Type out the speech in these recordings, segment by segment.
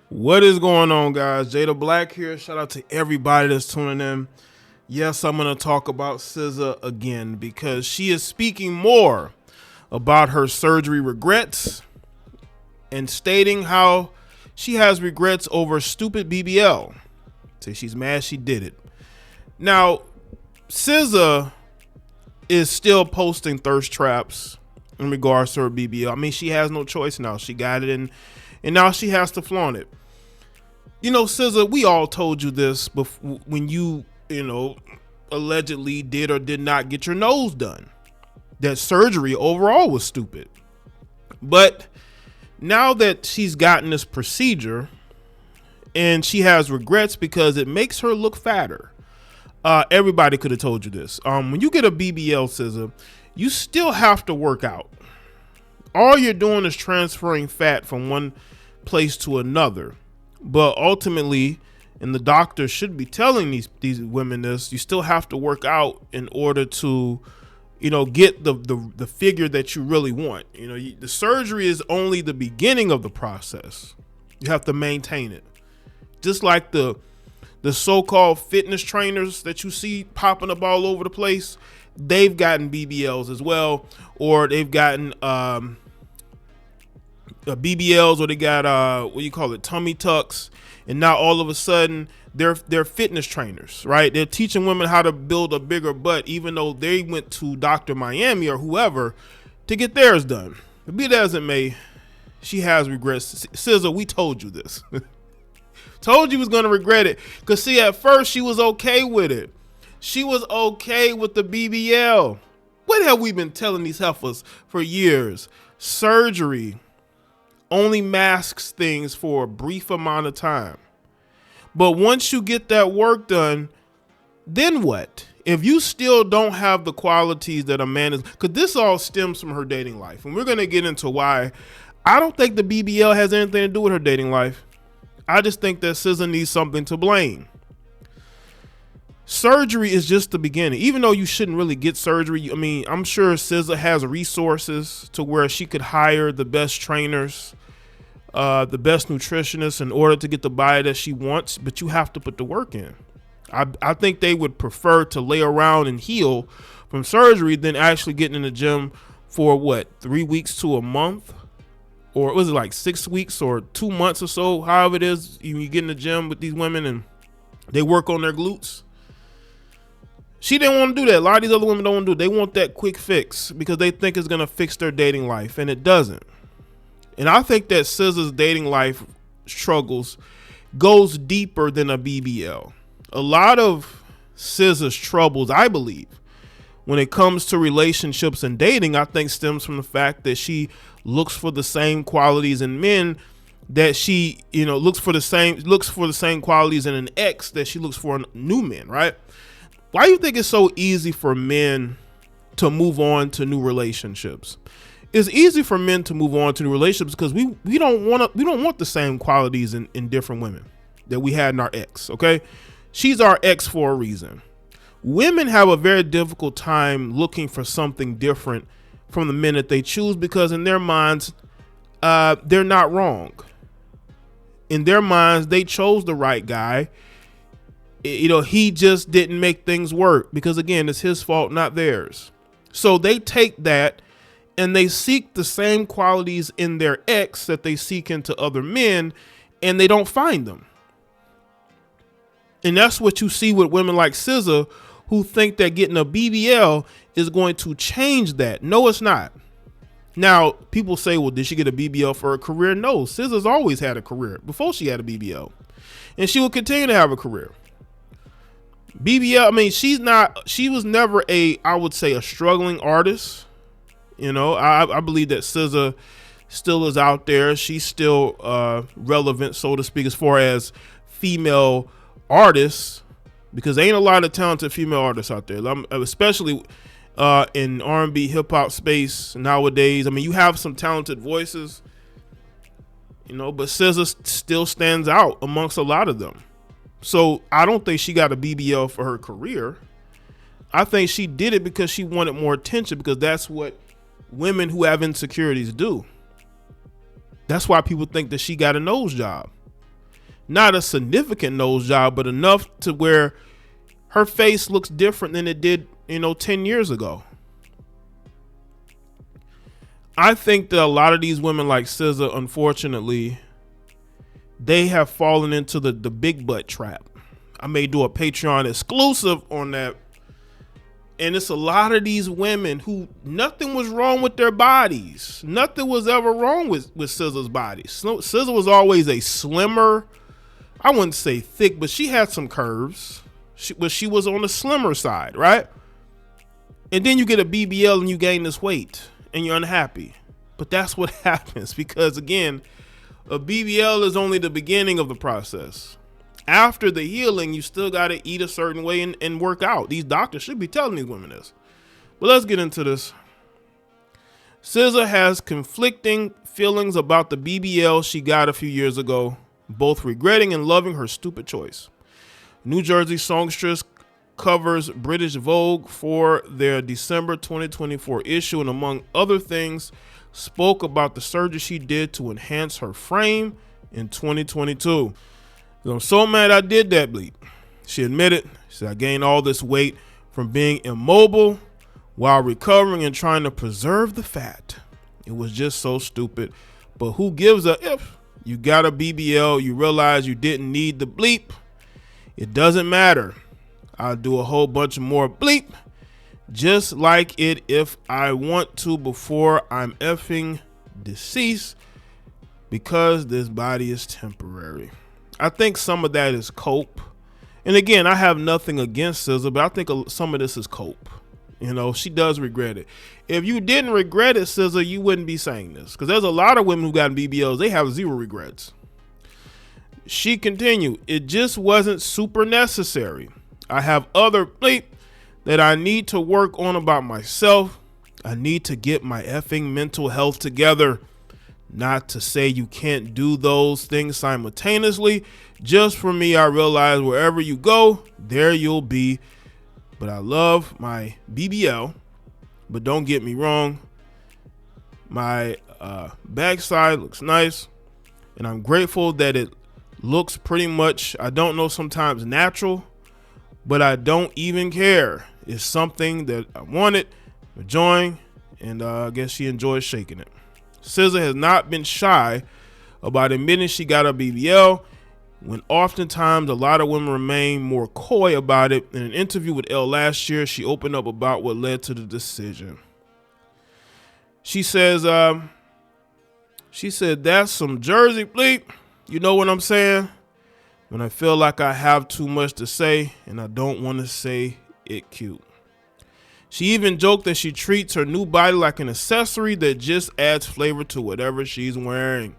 What is going on, guys? Jay the Black here. Shout out to everybody that's tuning in. Yes, I'm going to talk about SZA again because she is speaking more about her surgery regrets and stating how she has regrets over stupid BBL. Say she's mad she did it. Now, SZA is still posting thirst traps in regards to her BBL. I mean, she has no choice now. She got it and now she has to flaunt it. You know, SZA, we all told you this when you allegedly did or did not get your nose done. That surgery overall was stupid. But now that she's gotten this procedure and she has regrets because it makes her look fatter. Everybody could have told you this. When you get a BBL, SZA, you still have to work out. All you're doing is transferring fat from one place to another. But ultimately, and the doctor should be telling these women this, you still have to work out in order to, get the figure that you really want. The surgery is only the beginning of the process. You have to maintain it. Just like the so-called fitness trainers that you see popping up all over the place, they've gotten BBLs as well, or they've gotten BBLs, or they got tummy tucks, and now all of a sudden they're fitness trainers, right? They're teaching women how to build a bigger butt, even though they went to Dr. Miami or whoever to get theirs done. Be that as it may, she has regrets. SZA, we told you this. Told you was gonna regret it. Cause see, at first she was okay with it. She was okay with the BBL. What have we been telling these heifers for years? Surgery only masks things for a brief amount of time. But once you get that work done, then what? If you still don't have the qualities that a man is, because this all stems from her dating life. And we're going to get into why I don't think the BBL has anything to do with her dating life. I just think that SZA needs something to blame. Surgery is just the beginning. Even though you shouldn't really get surgery, I mean, I'm sure SZA has resources to where she could hire the best trainers, the best nutritionists in order to get the body that she wants, but you have to put the work in. I think they would prefer to lay around and heal from surgery than actually getting in the gym for 3 weeks to a month, or was it like 6 weeks or 2 months or so, however it is, you get in the gym with these women and they work on their glutes. She didn't want to do that. A lot of these other women don't want to do it. They want that quick fix because they think it's going to fix their dating life, and it doesn't. And I think that SZA's dating life struggles goes deeper than a BBL. A lot of SZA's troubles, I believe, when it comes to relationships and dating, I think stems from the fact that she looks for the same qualities in men that she, looks for the same qualities in an ex that she looks for in new men, right? Why do you think it's so easy for men to move on to new relationships? It's easy for men to move on to new relationships because we don't want the same qualities in different women that we had in our ex. Okay, she's our ex for a reason. Women have a very difficult time looking for something different from the men that they choose because in their minds, they're not wrong. In their minds, they chose the right guy. He just didn't make things work because, again, it's his fault, not theirs. So they take that and they seek the same qualities in their ex that they seek into other men, and they don't find them. And that's what you see with women like SZA, who think that getting a BBL is going to change that. No, it's not. Now, people say, well, did she get a BBL for her career? No, SZA's always had a career before she had a BBL, and she will continue to have a career. BBL, I mean, she was never I would say a struggling artist. I believe that SZA still is out there. She's still relevant, so to speak, as far as female artists, because there ain't a lot of talented female artists out there, especially in R&B hip hop space nowadays. I mean, you have some talented voices, but SZA still stands out amongst a lot of them. So I don't think she got a BBL for her career. I think she did it because she wanted more attention, because that's what women who have insecurities do. That's why people think that she got a nose job. Not a significant nose job, but enough to where her face looks different than it did, 10 years ago. I think that a lot of these women like SZA, unfortunately, they have fallen into the big butt trap. I may do a Patreon exclusive on that. And it's a lot of these women who nothing was wrong with their bodies. Nothing was ever wrong with SZA's body. SZA was always a slimmer, I wouldn't say thick, but she had some curves. She was on the slimmer side, right? And then you get a BBL and you gain this weight and you're unhappy. But that's what happens because, again, a BBL is only the beginning of the process. After the healing, you still got to eat a certain way and work out. These doctors should be telling these women this. But let's get into this. SZA has conflicting feelings about the BBL she got a few years ago, both regretting and loving her stupid choice. New Jersey songstress covers British Vogue for their December 2024 issue, and among other things, spoke about the surgery she did to enhance her frame in 2022. I'm so mad I did that, bleep. She admitted, she said, I gained all this weight from being immobile while recovering and trying to preserve the fat. It was just so stupid. But who gives a if? You got a BBL, you realize you didn't need the bleep. It doesn't matter. I'll do a whole bunch of more bleep, just like it if I want to before I'm effing deceased, because this body is temporary. I think some of that is cope. And again, I have nothing against SZA, but I think some of this is cope. She does regret it. If you didn't regret it, SZA, you wouldn't be saying this. Because there's a lot of women who got BBLs. They have zero regrets. She continued, it just wasn't super necessary. I have other bleep that I need to work on about myself. I need to get my effing mental health together. Not to say you can't do those things simultaneously. Just for me, I realize wherever you go, there you'll be. But I love my BBL. But don't get me wrong. My backside looks nice. And I'm grateful that it looks pretty much, I don't know, sometimes natural. But I don't even care. It's something that I wanted, enjoying. And I guess she enjoys shaking it. SZA has not been shy about admitting she got a BBL, when oftentimes a lot of women remain more coy about it. In an interview with Elle last year, she opened up about what led to the decision. She says, that's some Jersey bleep. You know what I'm saying? When I feel like I have too much to say and I don't want to say it cute. She even joked that she treats her new body like an accessory that just adds flavor to whatever she's wearing.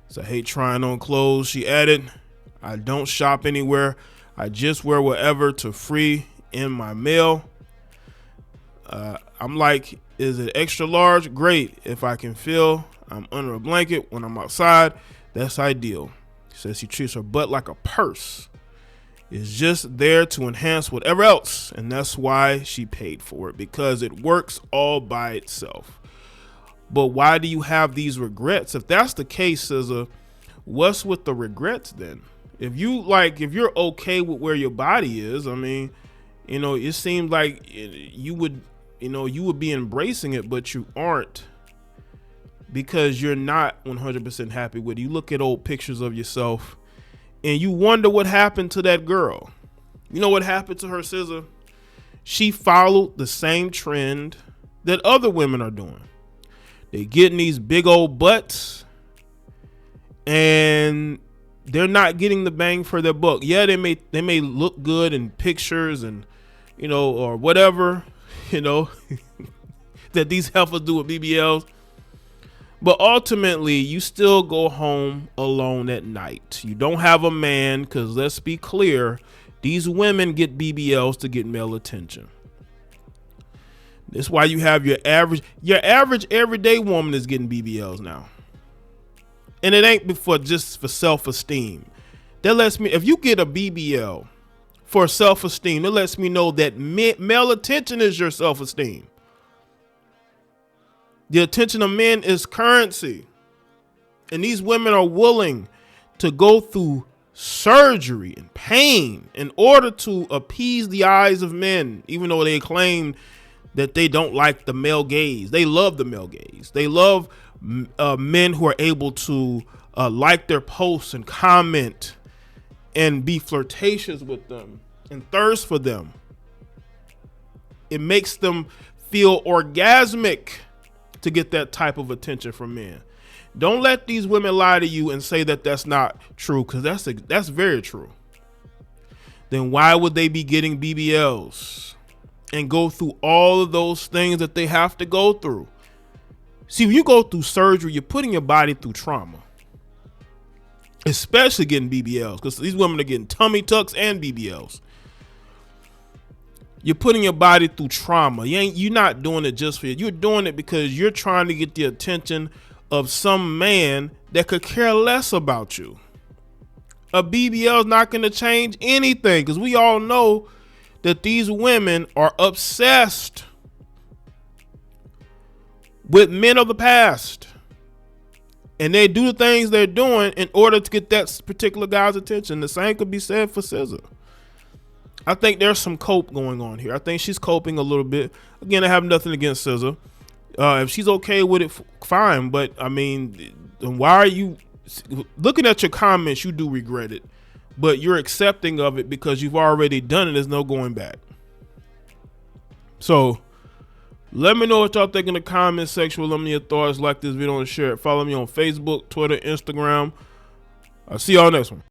So I hate trying on clothes, she added. I don't shop anywhere. I just wear whatever to free in my mail. I'm like, is it extra large? Great. If I can feel I'm under a blanket when I'm outside, that's ideal. She says she treats her butt like a purse. It's just there to enhance whatever else, and that's why she paid for it, because it works all by itself. But why do you have these regrets? If that's the case, SZA, what's with the regrets then? If you're okay with where your body is, I mean, it seems like you would be embracing it, but you aren't, because you're not 100% happy with it. You look at old pictures of yourself and you wonder what happened to that girl. You know what happened to her, SZA? She followed the same trend that other women are doing. They getting these big old butts and they're not getting the bang for their buck. Yeah, they may look good in pictures and, or whatever, that these heifers do with BBLs. But ultimately, you still go home alone at night. You don't have a man, because let's be clear, these women get BBLs to get male attention. That's why you have your average everyday woman is getting BBLs now. And it ain't just for self-esteem. That lets me, if you get a BBL for self-esteem, it lets me know that male attention is your self-esteem. The attention of men is currency. And these women are willing to go through surgery and pain in order to appease the eyes of men, even though they claim that they don't like the male gaze. They love the male gaze. They love men who are able to like their posts and comment and be flirtatious with them and thirst for them. It makes them feel orgasmic to get that type of attention from men. Don't let these women lie to you and say that that's not true, because that's very true. Then why would they be getting BBLs and go through all of those things that they have to go through? See, when you go through surgery, you're putting your body through trauma, especially getting BBLs, because these women are getting tummy tucks and BBLs. You're putting your body through trauma. You're not doing it just for you. You're doing it because you're trying to get the attention of some man that could care less about you. A BBL is not going to change anything, because we all know that these women are obsessed with men of the past, and they do the things they're doing in order to get that particular guy's attention. The same could be said for SZA. I think there's some cope going on here. I think she's coping a little bit. Again, I have nothing against SZA. If she's okay with it, fine. But I mean, why are you looking at your comments? You do regret it, but you're accepting of it because you've already done it. There's no going back. So let me know what y'all think in the comment section. Let me know your thoughts. Like this video and share it. Follow me on Facebook, Twitter, Instagram. I'll see y'all next one.